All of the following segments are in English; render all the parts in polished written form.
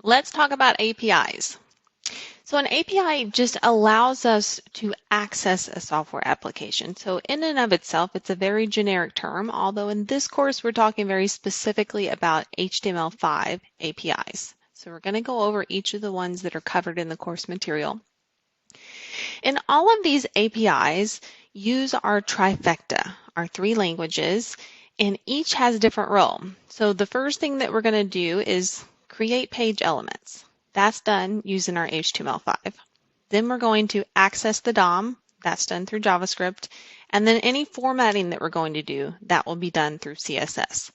Let's talk about APIs. So an API just allows us to access a software application. So in and of itself, it's a very generic term, although in this course, we're talking very specifically about HTML5 APIs. So we're going to go over each of the ones that are covered in the course material. And all of these APIs use our trifecta, our three languages, and each has a different role. So the first thing that we're going to do is create page elements. That's done using our HTML5. Then we're going to access the DOM. That's done through JavaScript. And then any formatting that we're going to do, that will be done through CSS.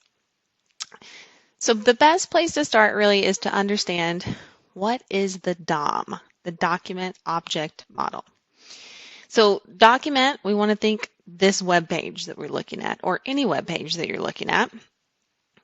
So the best place to start really is to understand what is the DOM, the Document Object Model. So document, we want to think this web page that we're looking at, or any web page that you're looking at.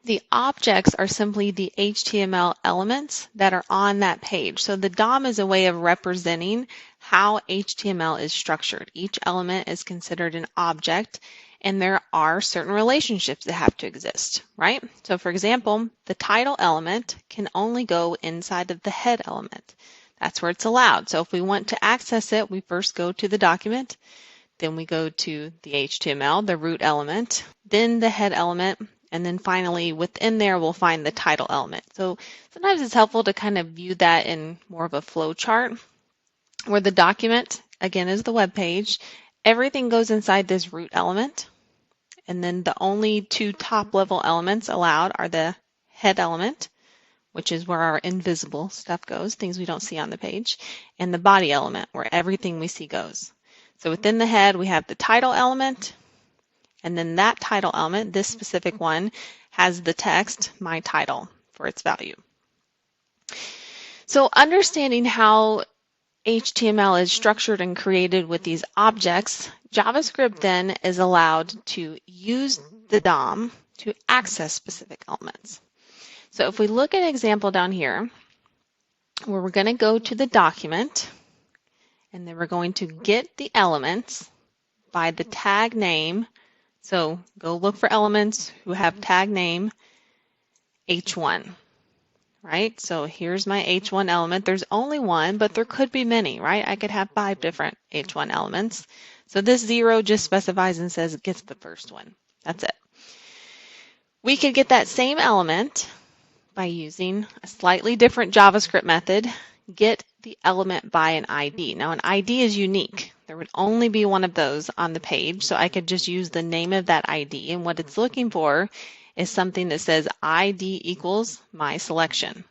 The objects are simply the HTML elements that are on that page. So the DOM is a way of representing how HTML is structured. Each element is considered an object, and there are certain relationships that have to exist, right? So for example, the title element can only go inside of the head element. That's where it's allowed. So if we want to access it, we first go to the document, then we go to the HTML, the root element, then the head element, and then finally within there we'll find the title element. So sometimes it's helpful to kind of view that in more of a flow chart where the document, again, is the web page. Everything goes inside this root element, and then the only two top level elements allowed are the head element, which is where our invisible stuff goes, things we don't see on the page, and the body element, where everything we see goes. So within the head, we have the title element, and then that title element, this specific one, has the text, my title, for its value. So understanding how HTML is structured and created with these objects, JavaScript then is allowed to use the DOM to access specific elements. So if we look at an example down here, where we're going to go to the document, and then we're going to get the elements by the tag name. So go look for elements who have tag name H1, right? So here's my H1 element. There's only one, but there could be many, right? I could have 5 different H1 elements. So this 0 just specifies and says it gets the first one. That's it. We could get that same element by using a slightly different JavaScript method, get the element by an ID. Now an ID is unique. There would only be one of those on the page, so I could just use the name of that ID, and what it's looking for is something that says ID equals my selection,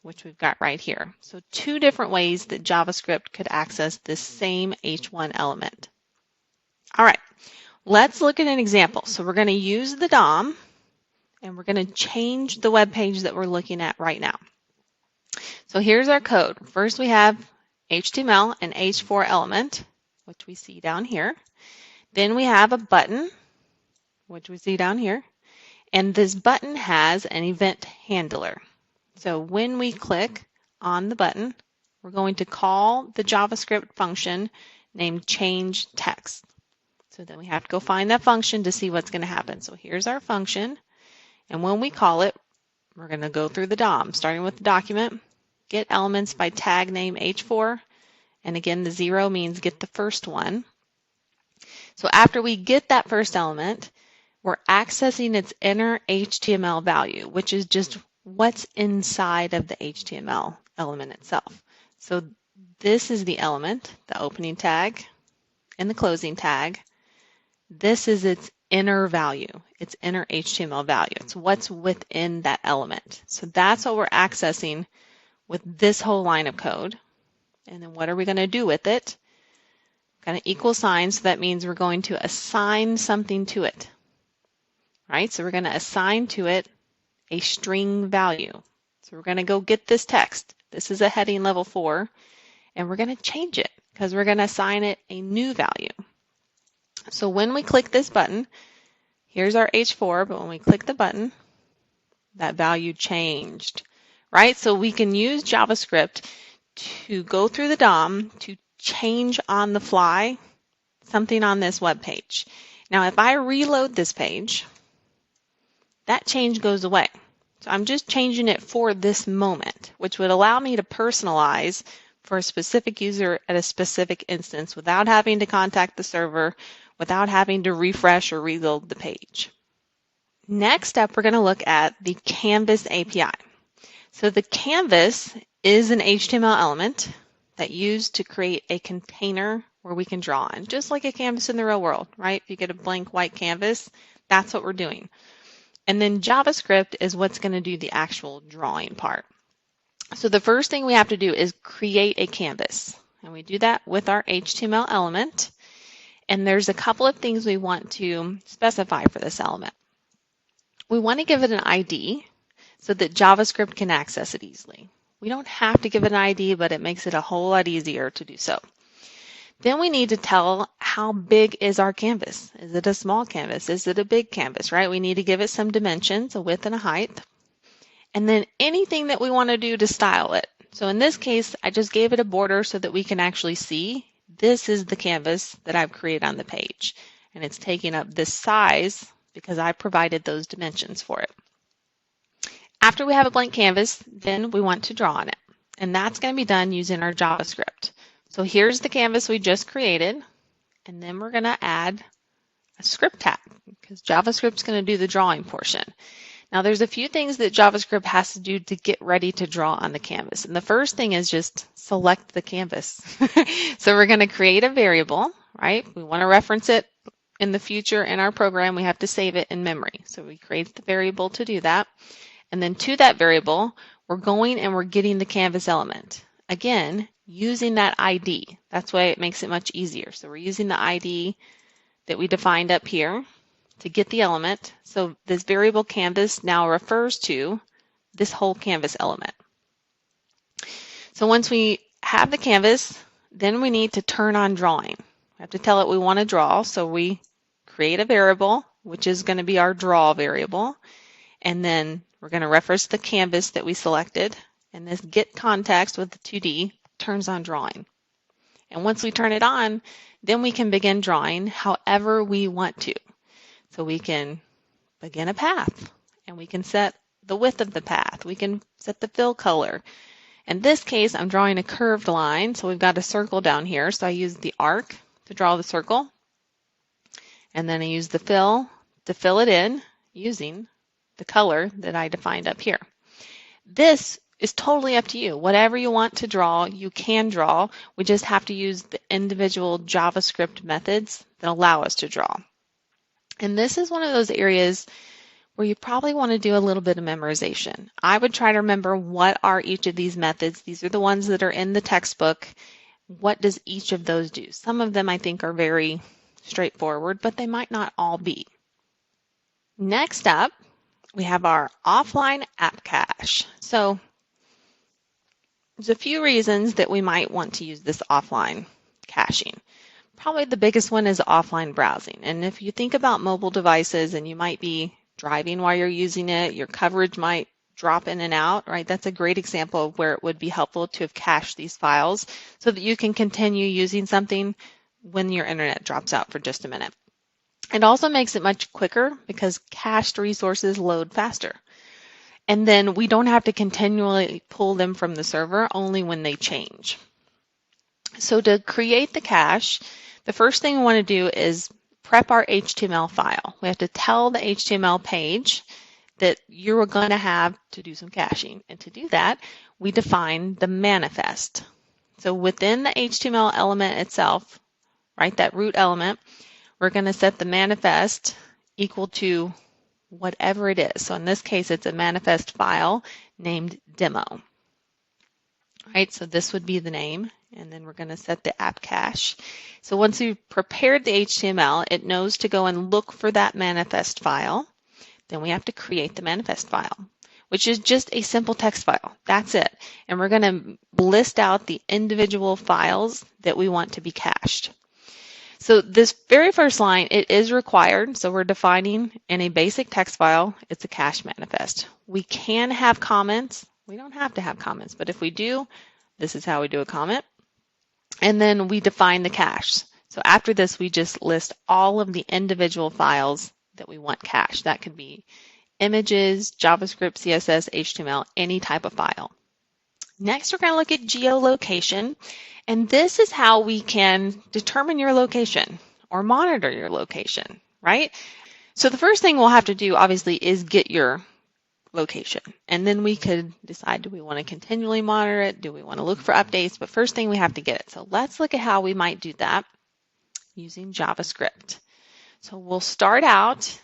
which we've got right here. So 2 different ways that JavaScript could access this same H1 element. All right, let's look at an example. So we're going to use the DOM, and we're going to change the web page that we're looking at right now. So here's our code. First we have HTML and H4 element, which we see down here. Then we have a button, which we see down here. And this button has an event handler. So when we click on the button, we're going to call the JavaScript function named change text. So then we have to go find that function to see what's going to happen. So here's our function. And when we call it, we're going to go through the DOM, starting with the document, get elements by tag name H4. And again, the 0 means get the first one. So after we get that first element, we're accessing its inner HTML value, which is just what's inside of the HTML element itself. So this is the element, the opening tag and the closing tag. This is its inner value, its inner HTML value. It's what's within that element. So that's what we're accessing with this whole line of code. And then what are we going to do with it? Got an equal sign, so that means we're going to assign something to it. Right? So we're going to assign to it a string value. So we're going to go get this text. This is a heading level 4, and we're going to change it because we're going to assign it a new value. So when we click this button, here's our H4, but when we click the button, that value changed, right? So we can use JavaScript to go through the DOM to change on the fly something on this web page. Now, if I reload this page, that change goes away. So I'm just changing it for this moment, which would allow me to personalize for a specific user at a specific instance without having to contact the server, without having to refresh or reload the page. Next up, we're going to look at the Canvas API. So the canvas is an HTML element that used to create a container where we can draw on, just like a canvas in the real world, right? If you get a blank white canvas, that's what we're doing. And then JavaScript is what's going to do the actual drawing part. So the first thing we have to do is create a canvas. And we do that with our HTML element. And there's a couple of things we want to specify for this element. We want to give it an ID so that JavaScript can access it easily. We don't have to give it an ID, but it makes it a whole lot easier to do so. Then we need to tell how big is our canvas. Is it a small canvas? Is it a big canvas, right? We need to give it some dimensions, a width and a height. And then anything that we want to do to style it. So in this case, I just gave it a border so that we can actually see this is the canvas that I've created on the page. And it's taking up this size because I provided those dimensions for it. After we have a blank canvas, then we want to draw on it. And that's going to be done using our JavaScript. So here's the canvas we just created. And then we're going to add a script tag because JavaScript's going to do the drawing portion. Now there's a few things that JavaScript has to do to get ready to draw on the canvas. And the first thing is just select the canvas. So we're going to create a variable, right? We want to reference it in the future in our program. We have to save it in memory. So we create the variable to do that. And then to that variable, we're going and we're getting the canvas element. Again, using that ID. That's why it makes it much easier. So we're using the ID that we defined up here to get the element. So this variable canvas now refers to this whole canvas element. So once we have the canvas, then we need to turn on drawing. We have to tell it we want to draw. So we create a variable, which is going to be our draw variable. And then we're going to reference the canvas that we selected. And this get context with the 2D turns on drawing. And once we turn it on, then we can begin drawing however we want to. So we can begin a path, and we can set the width of the path. We can set the fill color. In this case, I'm drawing a curved line, so we've got a circle down here. So I use the arc to draw the circle, and then I use the fill to fill it in using the color that I defined up here. This is totally up to you. Whatever you want to draw, you can draw. We just have to use the individual JavaScript methods that allow us to draw. And this is one of those areas where you probably want to do a little bit of memorization. I would try to remember what are each of these methods. These are the ones that are in the textbook. What does each of those do? Some of them I think are very straightforward, but they might not all be. Next up, we have our offline app cache. So there's a few reasons that we might want to use this offline caching. Probably the biggest one is offline browsing. And if you think about mobile devices and you might be driving while you're using it, your coverage might drop in and out, right? That's a great example of where it would be helpful to have cached these files so that you can continue using something when your internet drops out for just a minute. It also makes it much quicker because cached resources load faster. And then we don't have to continually pull them from the server, only when they change. So to create the cache, the first thing we want to do is prep our HTML file. We have to tell the HTML page that you're going to have to do some caching. And to do that, we define the manifest. So within the HTML element itself, right, that root element, we're going to set the manifest equal to whatever it is. So in this case, it's a manifest file named demo. Right, so this would be the name, and then we're going to set the app cache. So once we've prepared the HTML, it knows to go and look for that manifest file. Then we have to create the manifest file, which is just a simple text file. That's it. And we're going to list out the individual files that we want to be cached. So this very first line, it is required. So we're defining in a basic text file, it's a cache manifest. We can have comments. We don't have to have comments, but if we do, this is how we do a comment. And then we define the cache. So after this, we just list all of the individual files that we want cached. That could be images, JavaScript, CSS, HTML, any type of file. Next, we're going to look at geolocation, and this is how we can determine your location or monitor your location, right? So the first thing we'll have to do, obviously, is get your location, and then we could decide, do we want to continually monitor it? Do we want to look for updates? But first thing, we have to get it. So let's look at how we might do that using JavaScript. So we'll start out,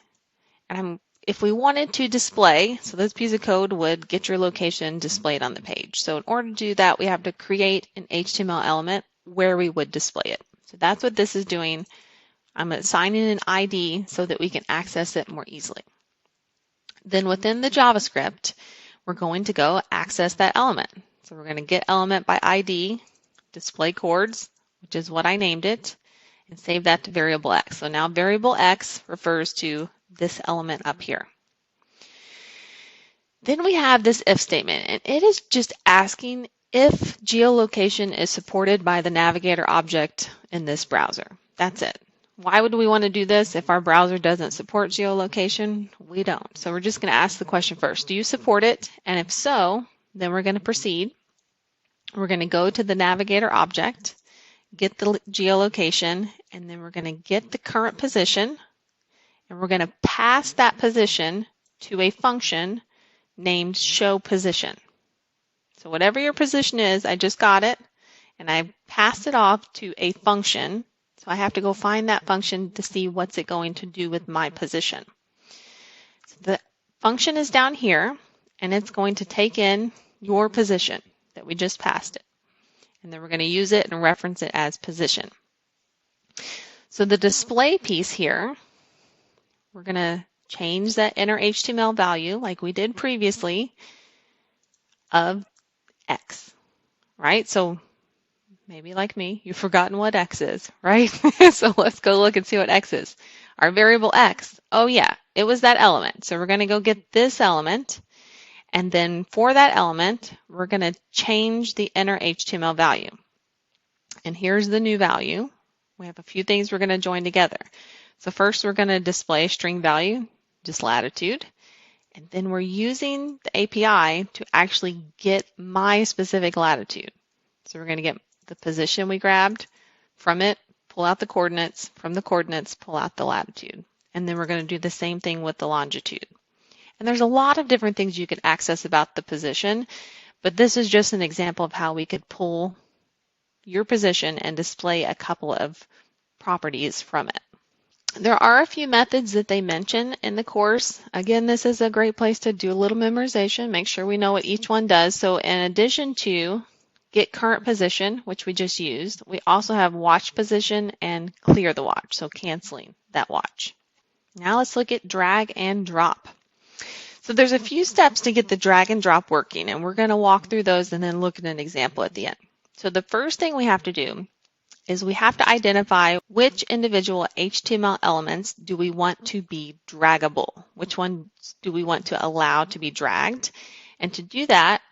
and if we wanted to display, so this piece of code would get your location displayed on the page. So in order to do that, we have to create an HTML element where we would display it. So that's what this is doing. I'm assigning an ID so that we can access it more easily. Then within the JavaScript, we're going to go access that element. So we're going to get element by ID, display chords, which is what I named it, and save that to variable x. So now variable x refers to this element up here. Then we have this if statement, and it is just asking if geolocation is supported by the navigator object in this browser. That's it. Why would we want to do this if our browser doesn't support geolocation? We don't. So we're just going to ask the question first, do you support it? And if so, then we're going to proceed. We're going to go to the navigator object, get the geolocation, and then we're going to get the current position, and we're going to pass that position to a function named showPosition. So whatever your position is, I just got it, and I passed it off to a function. So I have to go find that function to see what's it going to do with my position. So the function is down here, and it's going to take in your position that we just passed it. And then we're going to use it and reference it as position. So the display piece here, we're going to change that inner HTML value like we did previously of x, right? So maybe like me, you've forgotten what x is, right? So let's go look and see what x is. Our variable x, oh yeah, it was that element. So we're going to go get this element, and then for that element, we're going to change the inner HTML value. And here's the new value. We have a few things we're going to join together. So first we're going to display string value, just latitude, and then we're using the API to actually get my specific latitude. So we're going to get the position we grabbed from it, pull out the coordinates, from the coordinates, pull out the latitude. And then we're going to do the same thing with the longitude. And there's a lot of different things you can access about the position, but this is just an example of how we could pull your position and display a couple of properties from it. There are a few methods that they mention in the course. Again, this is a great place to do a little memorization, make sure we know what each one does. So in addition to get current position, which we just used, we also have watch position and clear the watch, so canceling that watch. Now let's look at drag and drop. So there's a few steps to get the drag and drop working, and we're going to walk through those and then look at an example at the end. So the first thing we have to do is we have to identify which individual HTML elements do we want to be draggable. Which ones do we want to allow to be dragged? And to do that,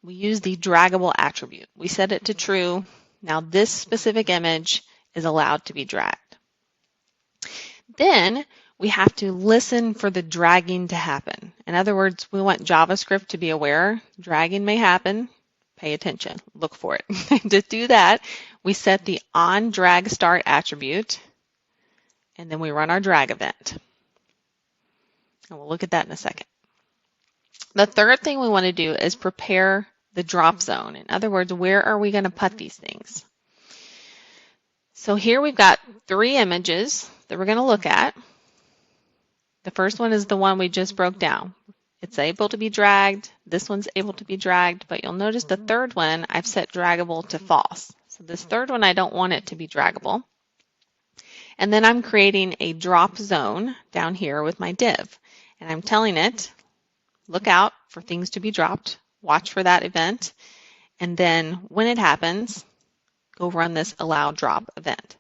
we use the draggable attribute. We set it to true. Now this specific image is allowed to be dragged. Then we have to listen for the dragging to happen. In other words, we want JavaScript to be aware dragging may happen. Pay attention, look for it. To do that, we set the onDragStart attribute, and then we run our drag event. And we'll look at that in a second. The third thing we want to do is prepare the drop zone. In other words, where are we going to put these things? So here we've got 3 images that we're going to look at. The first one is the one we just broke down. It's able to be dragged. This one's able to be dragged, but you'll notice the third one I've set draggable to false. So this third one I don't want it to be draggable. And then I'm creating a drop zone down here with my div. And I'm telling it, look out for things to be dropped, watch for that event, and then when it happens, go run this allow drop event.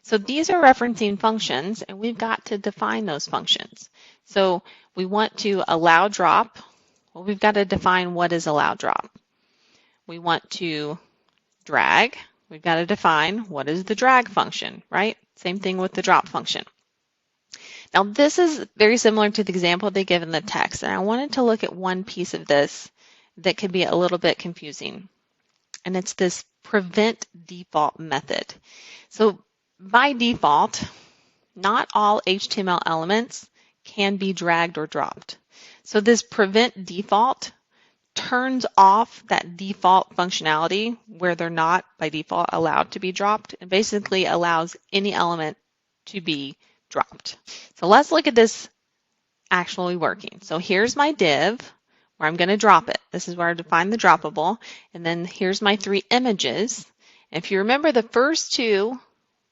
So these are referencing functions, and we've got to define those functions. So we want to allow drop. Well, we've got to define what is allow drop. We want to drag. We've got to define what is the drag function, right? Same thing with the drop function. Now this is very similar to the example they give in the text, and I wanted to look at one piece of this that could be a little bit confusing, and it's this prevent default method. So by default, not all HTML elements can be dragged or dropped. So this prevent default turns off that default functionality where they're not by default allowed to be dropped, and basically allows any element to be dropped. So let's look at this actually working. So here's my div where I'm going to drop it. This is where I define the droppable. And then here's my 3 images. And if you remember, the first 2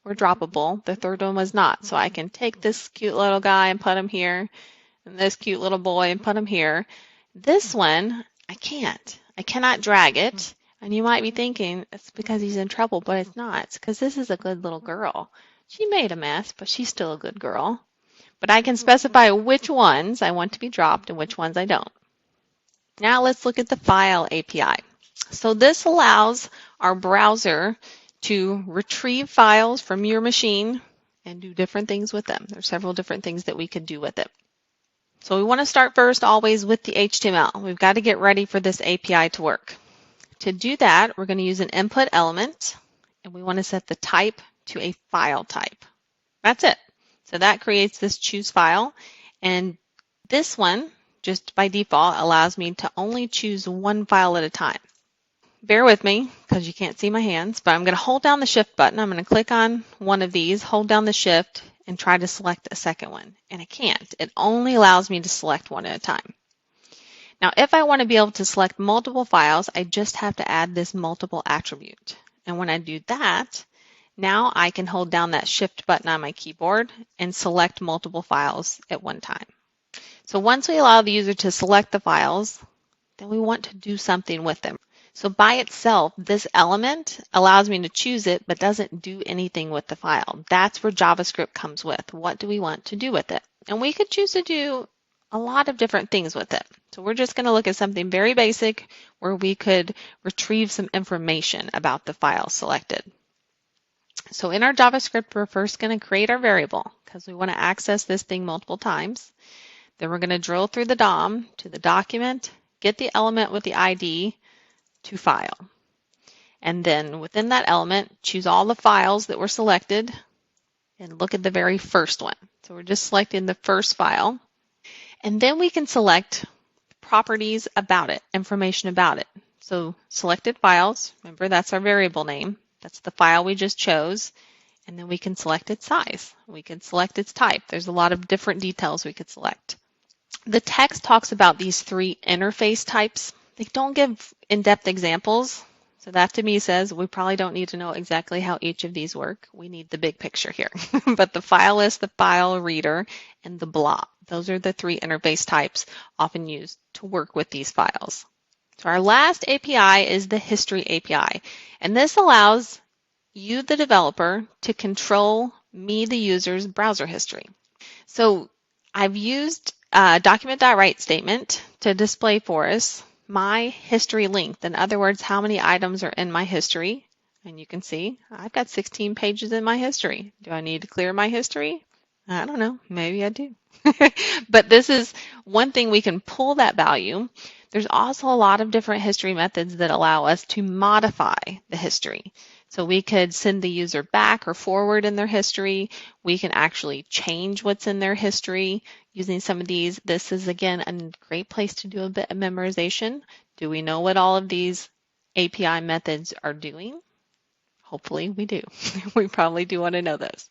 were droppable. The third one was not. So I can take this cute little guy and put him here, and this cute little boy and put him here. This one, I can't. I cannot drag it. And you might be thinking it's because he's in trouble, but it's not. It's because this is a good little girl. She made a mess, but she's still a good girl. But I can specify which ones I want to be dropped and which ones I don't. Now let's look at the File API. So this allows our browser to retrieve files from your machine and do different things with them. There's several different things that we could do with it. So we want to start first always with the HTML. We've got to get ready for this API to work. To do that, we're going to use an input element, and we want to set the type to a file type. That's it. So that creates this choose file, and this one, just by default, allows me to only choose one file at a time. Bear with me because you can't see my hands, but I'm going to hold down the shift button. I'm going to click on one of these, hold down the shift, and try to select a second one. And I can't. It only allows me to select one at a time. Now, if I want to be able to select multiple files, I just have to add this multiple attribute. And when I do that, now I can hold down that shift button on my keyboard and select multiple files at one time. So once we allow the user to select the files, then we want to do something with them. So by itself, this element allows me to choose it, but doesn't do anything with the file. That's where JavaScript comes with. What do we want to do with it? And we could choose to do a lot of different things with it. So we're just going to look at something very basic where we could retrieve some information about the file selected. So in our JavaScript, we're first going to create our variable because we want to access this thing multiple times. Then we're going to drill through the DOM to the document, get the element with the ID to file. And then within that element, choose all the files that were selected and look at the very first one. So we're just selecting the first file. And then we can select properties about it, information about it. So selected files, remember that's our variable name. That's the file we just chose. And then we can select its size. We can select its type. There's a lot of different details we could select. The text talks about these 3 interface types. They don't give in-depth examples. So that to me says we probably don't need to know exactly how each of these work. We need the big picture here. But the file list, the file reader, and the blob. Those are the 3 interface types often used to work with these files. So our last API is the History API. And this allows you, the developer, to control me, the user's browser history. So I've used document.write statement to display for us my history length. In other words, how many items are in my history. And you can see I've got 16 pages in my history. Do I need to clear my history? I don't know. Maybe I do. But this is one thing we can pull that value. There's also a lot of different history methods that allow us to modify the history. So we could send the user back or forward in their history. We can actually change what's in their history using some of these. This is, again, a great place to do a bit of memorization. Do we know what all of these API methods are doing? Hopefully we do. We probably do want to know those.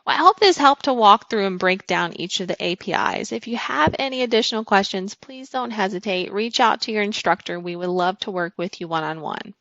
Well, I hope this helped to walk through and break down each of the APIs. If you have any additional questions, please don't hesitate. Reach out to your instructor. We would love to work with you one-on-one.